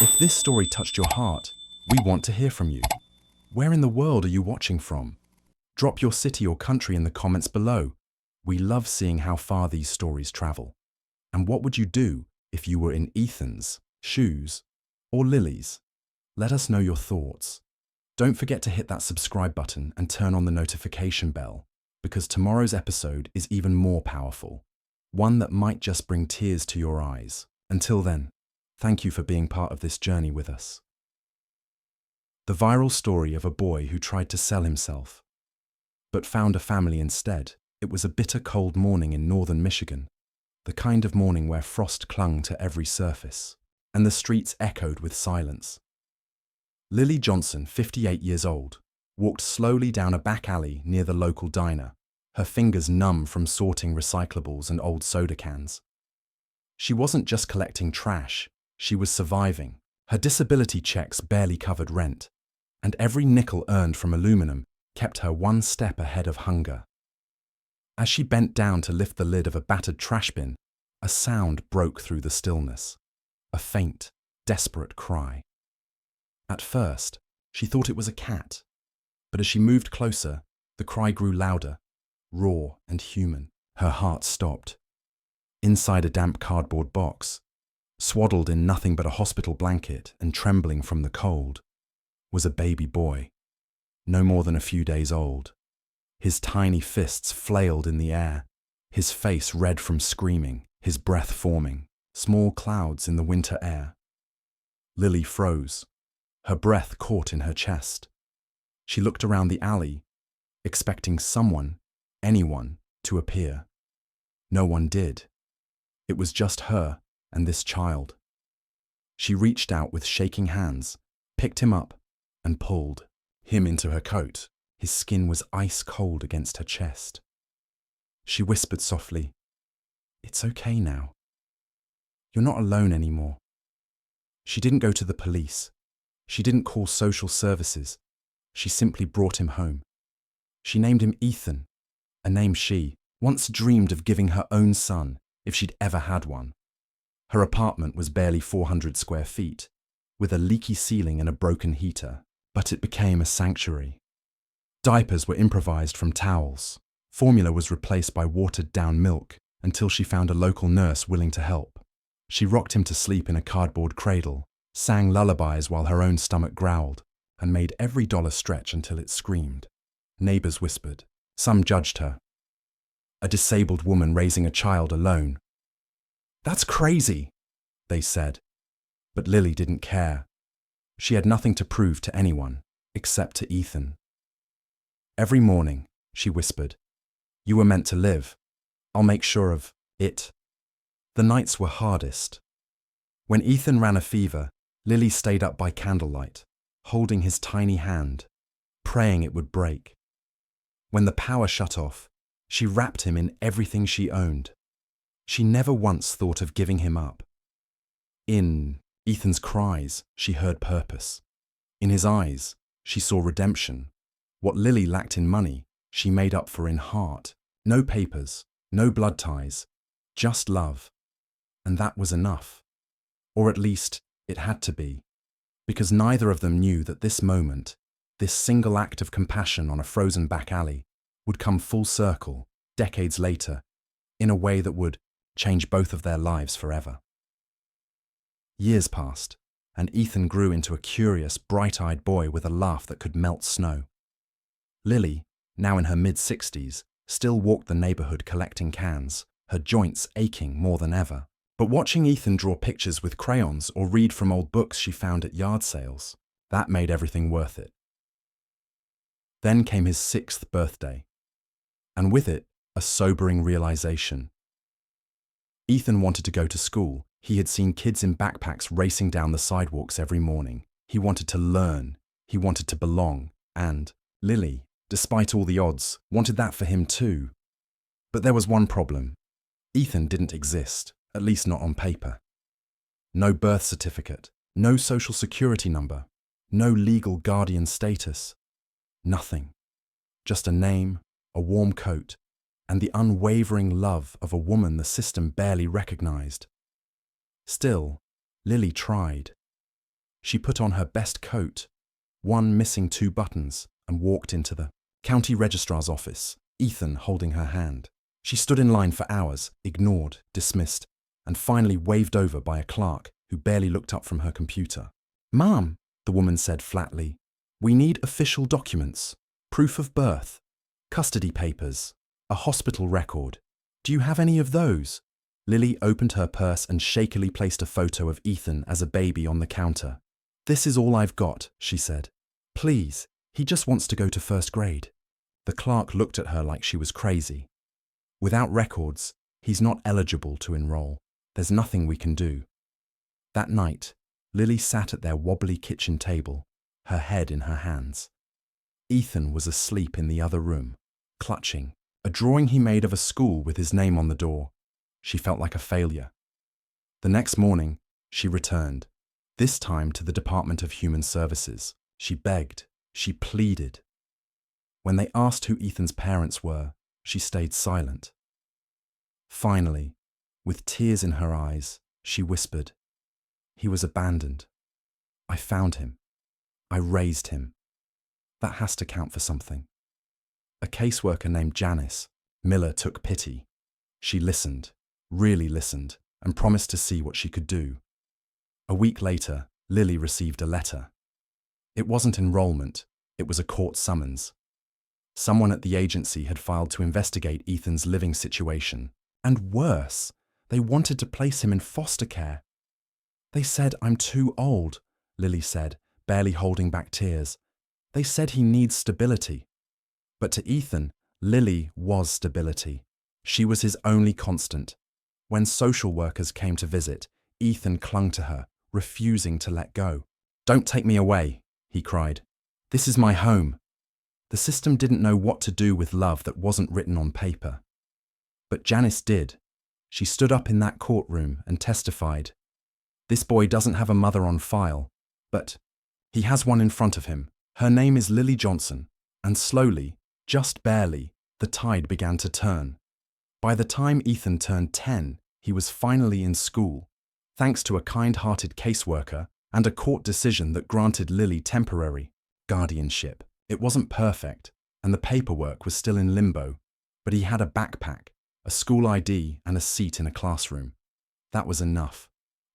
If this story touched your heart, we want to hear from you. Where in the world are you watching from? Drop your city or country in the comments below. We love seeing how far these stories travel. And what would you do if you were in Ethan's shoes or Lily's? Let us know your thoughts. Don't forget to hit that subscribe button and turn on the notification bell, because tomorrow's episode is even more powerful, one that might just bring tears to your eyes. Until then, thank you for being part of this journey with us. The viral story of a boy who tried to sell himself, but found a family instead. It was a bitter cold morning in northern Michigan, the kind of morning where frost clung to every surface, and the streets echoed with silence. Lily Johnson, 58 years old, walked slowly down a back alley near the local diner, her fingers numb from sorting recyclables and old soda cans. She wasn't just collecting trash, she was surviving. Her disability checks barely covered rent, and every nickel earned from aluminum kept her one step ahead of hunger. As she bent down to lift the lid of a battered trash bin, a sound broke through the stillness, a faint, desperate cry. At first, she thought it was a cat, but as she moved closer, the cry grew louder, raw and human. Her heart stopped. Inside a damp cardboard box, swaddled in nothing but a hospital blanket and trembling from the cold, was a baby boy, no more than a few days old. His tiny fists flailed in the air, his face red from screaming, his breath forming, small clouds in the winter air. Lily froze, her breath caught in her chest. She looked around the alley, expecting someone, anyone, to appear. No one did. It was just her and this child. She reached out with shaking hands, picked him up, and pulled him into her coat. His skin was ice cold against her chest. She whispered softly, "It's okay now. You're not alone anymore." She didn't go to the police. She didn't call social services. She simply brought him home. She named him Ethan, a name she once dreamed of giving her own son if she'd ever had one. Her apartment was barely 400 square feet, with a leaky ceiling and a broken heater, but it became a sanctuary. Diapers were improvised from towels. Formula was replaced by watered-down milk until she found a local nurse willing to help. She rocked him to sleep in a cardboard cradle, sang lullabies while her own stomach growled, and made every dollar stretch until it screamed. Neighbors whispered. Some judged her. A disabled woman raising a child alone. "That's crazy," they said. But Lily didn't care. She had nothing to prove to anyone, except to Ethan. Every morning, she whispered, "You were meant to live. I'll make sure of it." The nights were hardest. When Ethan ran a fever, Lily stayed up by candlelight, holding his tiny hand, praying it would break. When the power shut off, she wrapped him in everything she owned. She never once thought of giving him up. In Ethan's cries, she heard purpose. In his eyes, she saw redemption. What Lily lacked in money, she made up for in heart. No papers, no blood ties, just love. And that was enough. Or at least, it had to be. Because neither of them knew that this moment, this single act of compassion on a frozen back alley, would come full circle, decades later, in a way that would change both of their lives forever. Years passed, and Ethan grew into a curious, bright-eyed boy with a laugh that could melt snow. Lily, now in her mid-60s, still walked the neighborhood collecting cans, her joints aching more than ever. But watching Ethan draw pictures with crayons or read from old books she found at yard sales, that made everything worth it. Then came his 6th birthday, and with it, a sobering realization. Ethan wanted to go to school. He had seen kids in backpacks racing down the sidewalks every morning. He wanted to learn. He wanted to belong. And Lily, despite all the odds, wanted that for him too. But there was one problem. Ethan didn't exist, at least not on paper. No birth certificate, no social security number, no legal guardian status. Nothing. Just a name, a warm coat, and the unwavering love of a woman the system barely recognized. Still, Lily tried. She put on her best coat, one missing 2 buttons, and walked into the county registrar's office, Ethan holding her hand. She stood in line for hours, ignored, dismissed, and finally waved over by a clerk who barely looked up from her computer. "Ma'am," the woman said flatly, "we need official documents, proof of birth, custody papers, a hospital record. Do you have any of those?" Lily opened her purse and shakily placed a photo of Ethan as a baby on the counter. "This is all I've got," she said. "Please, he just wants to go to 1st grade." The clerk looked at her like she was crazy. "Without records, he's not eligible to enroll. There's nothing we can do." That night, Lily sat at their wobbly kitchen table, her head in her hands. Ethan was asleep in the other room, clutching a drawing he made of a school with his name on the door. She felt like a failure. The next morning, she returned, this time to the Department of Human Services. She begged, she pleaded. When they asked who Ethan's parents were, she stayed silent. Finally, with tears in her eyes, she whispered, "He was abandoned. I found him. I raised him. That has to count for something." A caseworker named Janice Miller took pity. She listened, really listened, and promised to see what she could do. A week later, Lily received a letter. It wasn't enrollment, it was a court summons. Someone at the agency had filed to investigate Ethan's living situation. And worse, they wanted to place him in foster care. "They said I'm too old," Lily said, barely holding back tears. "They said he needs stability." But to Ethan, Lily was stability. She was his only constant. When social workers came to visit, Ethan clung to her, refusing to let go. "Don't take me away," he cried. "This is my home." The system didn't know what to do with love that wasn't written on paper. But Janice did. She stood up in that courtroom and testified. "This boy doesn't have a mother on file, but he has one in front of him. Her name is Lily Johnson." And slowly, just barely, the tide began to turn. By the time Ethan turned 10, he was finally in school, thanks to a kind-hearted caseworker and a court decision that granted Lily temporary guardianship. It wasn't perfect, and the paperwork was still in limbo, but he had a backpack, a school ID, and a seat in a classroom. That was enough.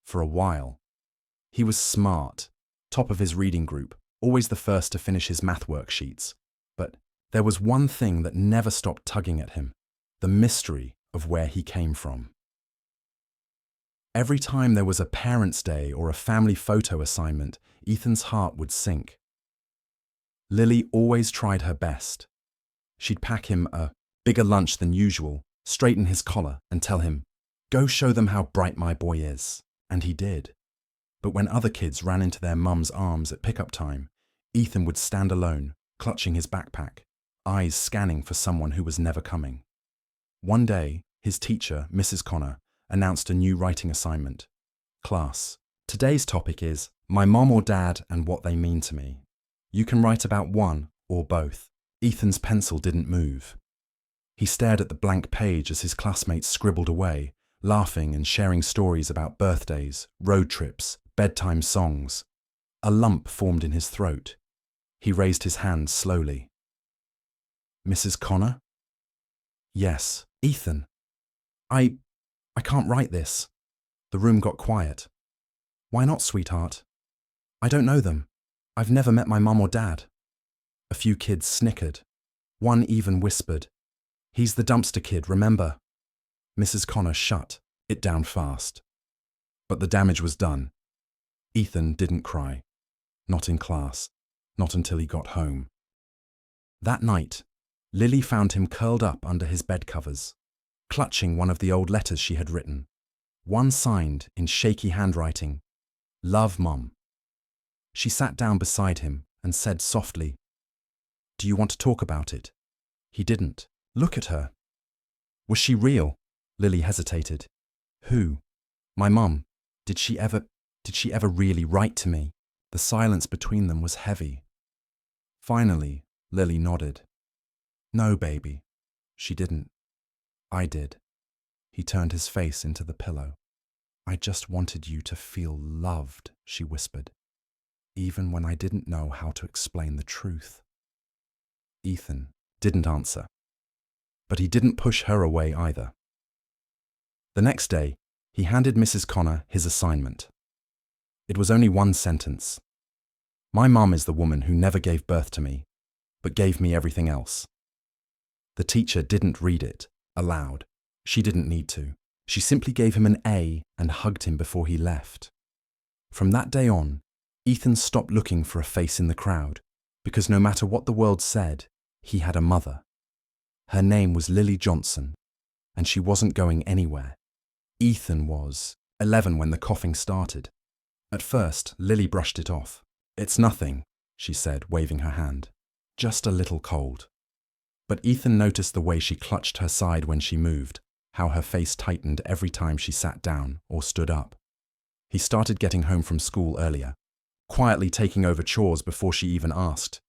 For a while. He was smart, top of his reading group, always the first to finish his math worksheets. But there was one thing that never stopped tugging at him: the mystery of where he came from. Every time there was a Parents' Day or a family photo assignment, Ethan's heart would sink. Lily always tried her best. She'd pack him a bigger lunch than usual, straighten his collar, and tell him, "Go show them how bright my boy is." And he did. But when other kids ran into their mum's arms at pickup time, Ethan would stand alone, clutching his backpack, eyes scanning for someone who was never coming. One day, his teacher, Mrs. Connor, announced a new writing assignment. "Class, today's topic is my mom or dad and what they mean to me. You can write about one or both." Ethan's pencil didn't move. He stared at the blank page as his classmates scribbled away, laughing and sharing stories about birthdays, road trips, bedtime songs. A lump formed in his throat. He raised his hand slowly. "Mrs. Connor?" "Yes, Ethan. I can't write this." The room got quiet. "Why not, sweetheart?" "I don't know them. I've never met my mum or dad." A few kids snickered. One even whispered, "He's the dumpster kid, remember?" Mrs. Connor shut it down fast. But the damage was done. Ethan didn't cry. Not in class. Not until he got home. That night, Lily found him curled up under his bed covers, clutching one of the old letters she had written. One signed in shaky handwriting, "Love, Mom." She sat down beside him and said softly, "Do you want to talk about it?" He didn't. Look at her. Was she real? Lily hesitated. Who? My mum. Did she ever really write to me? The silence between them was heavy. Finally, Lily nodded. No, baby. She didn't. I did. He turned his face into the pillow. I just wanted you to feel loved, she whispered. even when I didn't know how to explain the truth. Ethan didn't answer, but he didn't push her away either. The next day, he handed Mrs. Connor his assignment. It was only one sentence. My mum is the woman who never gave birth to me, but gave me everything else. The teacher didn't read it aloud. She didn't need to. She simply gave him an A and hugged him before he left. From that day on, Ethan stopped looking for a face in the crowd, because no matter what the world said, he had a mother. Her name was Lily Johnson, and she wasn't going anywhere. Ethan was 11 when the coughing started. At first, Lily brushed it off. "It's nothing," she said, waving her hand. "Just a little cold." But Ethan noticed the way she clutched her side when she moved, how her face tightened every time she sat down or stood up. He started getting home from school earlier, quietly taking over chores before she even asked.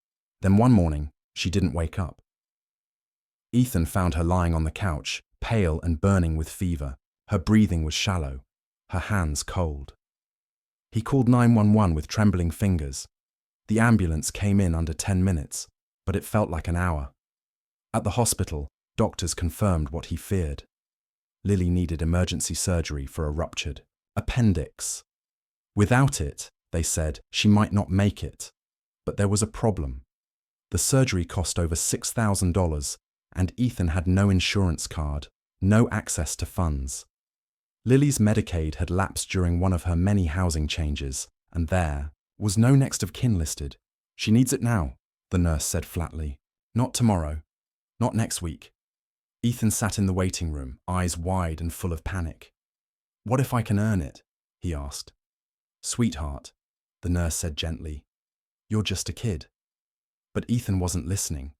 Then one morning, she didn't wake up. Ethan found her lying on the couch, pale and burning with fever. Her breathing was shallow, her hands cold. He called 911 with trembling fingers. The ambulance came in under 10 minutes, but it felt like an hour. At the hospital, doctors confirmed what he feared. Lily needed emergency surgery for a ruptured appendix. Without it, they said, she might not make it. But there was a problem. The surgery cost over $6,000, and Ethan had no insurance card, no access to funds. Lily's Medicaid had lapsed during one of her many housing changes, and there was no next of kin listed. "She needs it now," the nurse said flatly. "Not tomorrow. Not next week." Ethan sat in the waiting room, eyes wide and full of panic. "What if I can earn it?" he asked. "Sweetheart," the nurse said gently, "you're just a kid." But Ethan wasn't listening.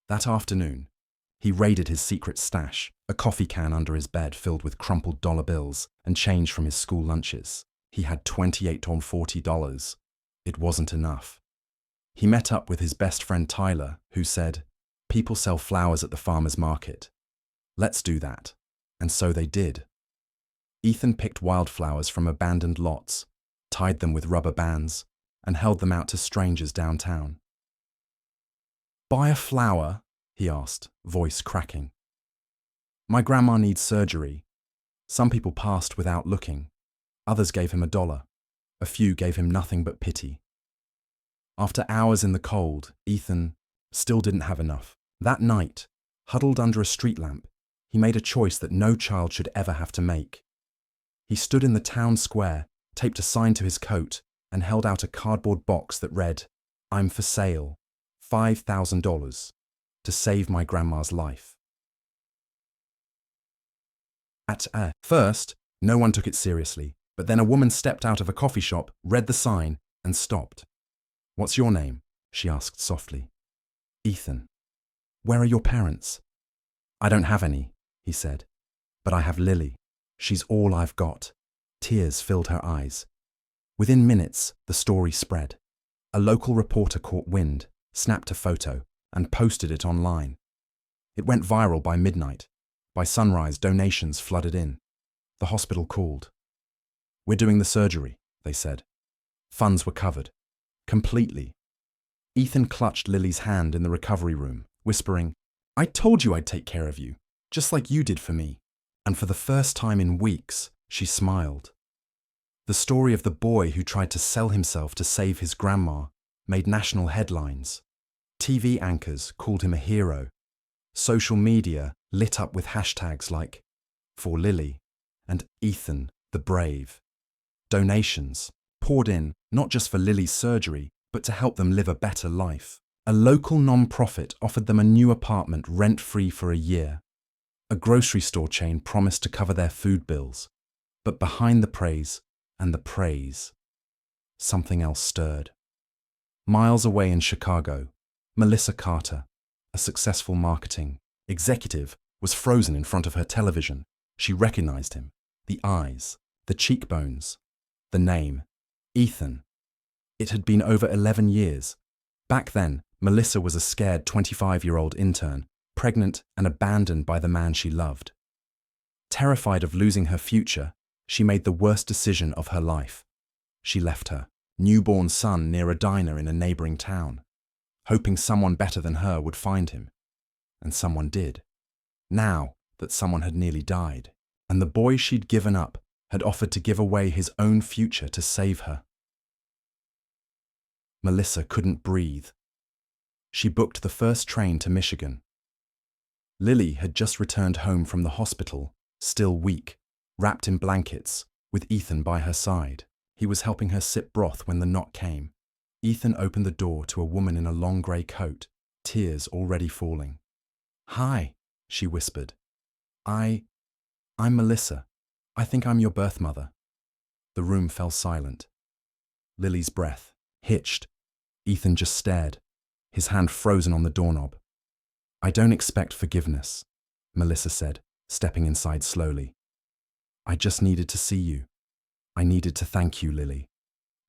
That afternoon, he raided his secret stash, a coffee can under his bed filled with crumpled dollar bills and change from his school lunches. He had $28 or $40. It wasn't enough. He met up with his best friend Tyler, who said, "People sell flowers at the farmer's market. Let's do that." And so they did. Ethan picked wildflowers from abandoned lots, tied them with rubber bands, and held them out to strangers downtown. "Buy a flower?" he asked, voice cracking. "My grandma needs surgery." Some people passed without looking. Others gave him $1. A few gave him nothing but pity. After hours in the cold, Ethan still didn't have enough. That night, huddled under a street lamp, he made a choice that no child should ever have to make. He stood in the town square, taped a sign to his coat, and held out a cardboard box that read, "I'm for sale, $5,000, to save my grandma's life." At first, no one took it seriously, but then a woman stepped out of a coffee shop, read the sign, and stopped. "What's your name?" she asked softly. "Ethan." "Where are your parents?" "I don't have any," he said, "but I have Lily. She's all I've got." Tears filled her eyes. Within minutes, the story spread. A local reporter caught wind, snapped a photo, and posted it online. It went viral by midnight. By sunrise, donations flooded in. The hospital called. "We're doing the surgery," they said. Funds were covered. Completely. Ethan clutched Lily's hand in the recovery room, whispering, "I told you I'd take care of you, just like you did for me." And for the first time in weeks, she smiled. The story of the boy who tried to sell himself to save his grandma made national headlines. TV anchors called him a hero. Social media lit up with hashtags like "For Lily" and "Ethan the Brave." Donations poured in not just for Lily's surgery, but to help them live a better life. A local non-profit offered them a new apartment rent-free for a year. A grocery store chain promised to cover their food bills. But behind the praise and the praise, something else stirred. Miles away in Chicago, Melissa Carter, a successful marketing executive, was frozen in front of her television. She recognized him. The eyes, the cheekbones, the name, Ethan. It had been over 11 years. Back then, Melissa was a scared 25-year-old intern, pregnant and abandoned by the man she loved. Terrified of losing her future, she made the worst decision of her life. She left her. newborn son near a diner in a neighboring town, hoping someone better than her would find him. And someone did. Now that someone had nearly died, and the boy she'd given up had offered to give away his own future to save her. Melissa couldn't breathe. She booked the first train to Michigan. Lily had just returned home from the hospital, still weak, wrapped in blankets, with Ethan by her side. He was helping her sip broth when the knock came. Ethan opened the door to a woman in a long grey coat, tears already falling. "Hi," she whispered. I'm Melissa. I think I'm your birth mother." The room fell silent. Lily's breath hitched. Ethan just stared, his hand frozen on the doorknob. "I don't expect forgiveness," Melissa said, stepping inside slowly. "I just needed to see you. I needed to thank you, Lily,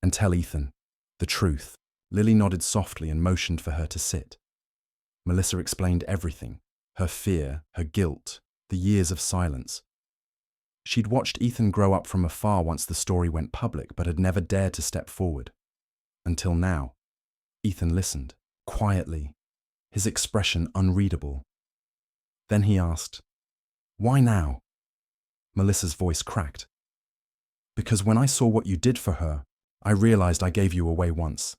and tell Ethan the truth." Lily nodded softly and motioned for her to sit. Melissa explained everything, her fear, her guilt, the years of silence. She'd watched Ethan grow up from afar once the story went public, but had never dared to step forward. Until now. Ethan listened, quietly, his expression unreadable. Then he asked, "Why now?" Melissa's voice cracked. "Because when I saw what you did for her, I realized I gave you away once.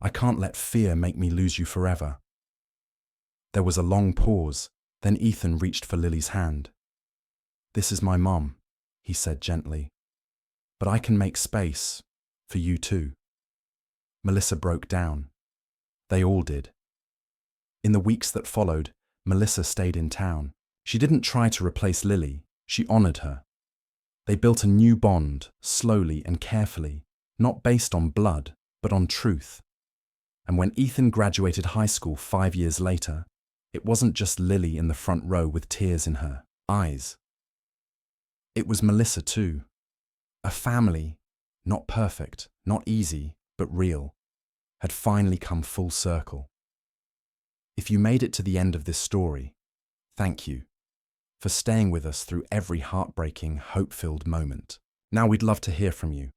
I can't let fear make me lose you forever." There was a long pause, then Ethan reached for Lily's hand. "This is my mom," he said gently. "But I can make space for you too." Melissa broke down. They all did. In the weeks that followed, Melissa stayed in town. She didn't try to replace Lily, she honored her. They built a new bond, slowly and carefully, not based on blood, but on truth. And when Ethan graduated high school 5 years later, it wasn't just Lily in the front row with tears in her eyes. It was Melissa too. A family, not perfect, not easy, but real, had finally come full circle. If you made it to the end of this story, thank you for staying with us through every heartbreaking, hope-filled moment. Now we'd love to hear from you.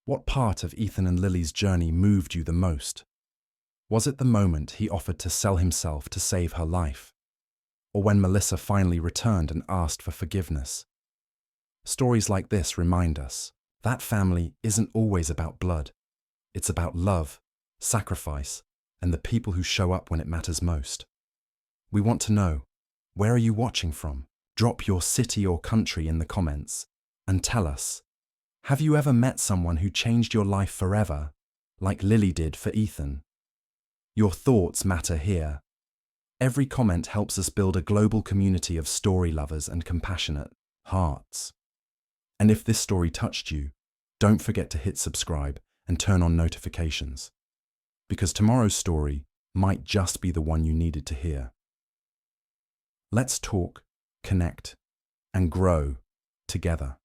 What part of Ethan and Lily's journey moved you the most? Was it the moment he offered to sell himself to save her life? Or when Melissa finally returned and asked for forgiveness? Stories like this remind us that family isn't always about blood. It's about love, sacrifice, and the people who show up when it matters most. We want to know, where are you watching from? Drop your city or country in the comments and tell us, have you ever met someone who changed your life forever, like Lily did for Ethan? Your thoughts matter here. Every comment helps us build a global community of story lovers and compassionate hearts. And if this story touched you, don't forget to hit subscribe and turn on notifications, because tomorrow's story might just be the one you needed to hear. Let's talk, connect, and grow together.